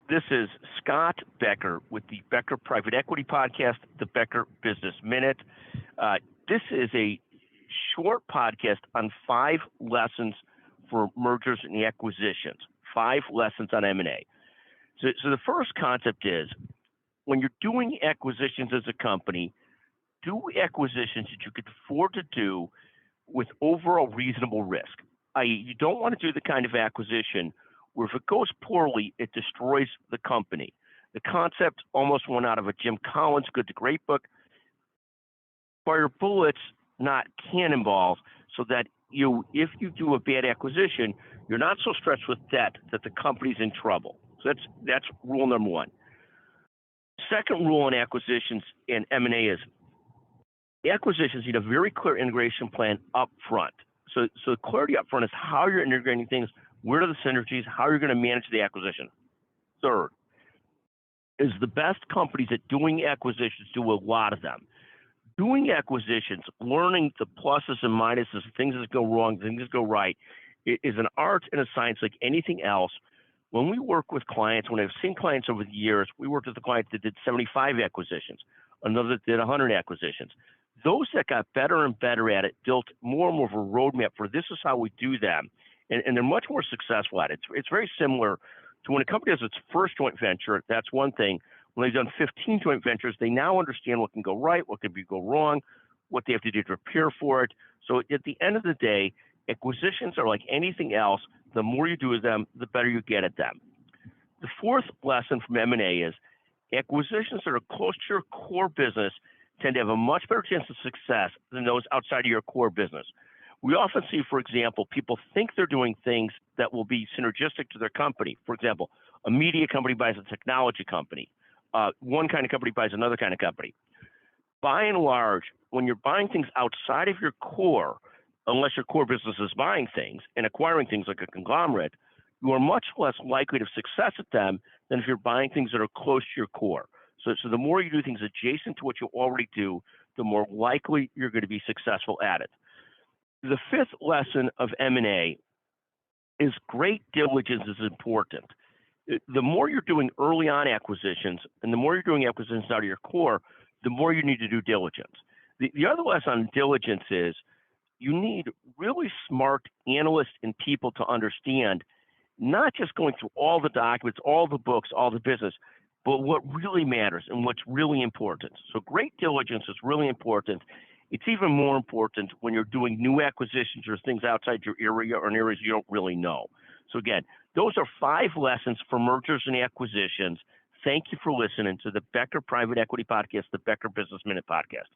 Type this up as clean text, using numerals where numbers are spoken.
This is Scott Becker with the Becker Private Equity Podcast, the Becker Business Minute. This is a short podcast on 5 lessons for mergers and acquisitions, 5 lessons on M&A. So the first concept is when you're doing acquisitions as a company, do acquisitions that you could afford to do with overall reasonable risk, i.e., you don't want to do the kind of acquisition where if it goes poorly, it destroys the company. The concept almost went out of a Jim Collins Good to Great book. Fire bullets, not cannonballs, so that if you do a bad acquisition, you're not so stretched with debt that the company's in trouble. So that's rule number one. Second rule in acquisitions and M&A is acquisitions need a very clear integration plan up front. So the clarity up front is how you're integrating things, where are the synergies, how you're going to manage the acquisition. Third is the best companies at doing acquisitions do a lot of them. Doing acquisitions, learning the pluses and minuses, things that go wrong, things that go right, is an art and a science like anything else. When we work with clients, when I've seen clients over the years, we worked with a client that did 75 acquisitions, another that did 100 acquisitions. Those that got better and better at it built more and more of a roadmap for this is how we do them. And they're much more successful at it. It's very similar to when a company does its first joint venture, that's one thing. When they've done 15 joint ventures, they now understand what can go right, what can go wrong, what they have to do to prepare for it. So at the end of the day, acquisitions are like anything else. The more you do with them, the better you get at them. The fourth lesson from M&A is acquisitions that are close to your core business tend to have a much better chance of success than those outside of your core business. We often see, for example, people think they're doing things that will be synergistic to their company. For example, a media company buys a technology company. One kind of company buys another kind of company. By and large, when you're buying things outside of your core, unless your core business is buying things and acquiring things like a conglomerate, you are much less likely to have success at them than if you're buying things that are close to your core. So the more you do things adjacent to what you already do, the more likely you're going to be successful at it. The fifth lesson of M&A is great diligence is important. The more you're doing early on acquisitions and the more you're doing acquisitions out of your core, the more you need to do diligence. The other lesson on diligence is you need really smart analysts and people to understand not just going through all the documents, all the books, all the business, but what really matters and what's really important. So great diligence is really important. It's even more important when you're doing new acquisitions or things outside your area or in areas you don't really know. So again, those are 5 lessons for mergers and acquisitions. Thank you for listening to the Becker Private Equity Podcast, the Becker Business Minute Podcast.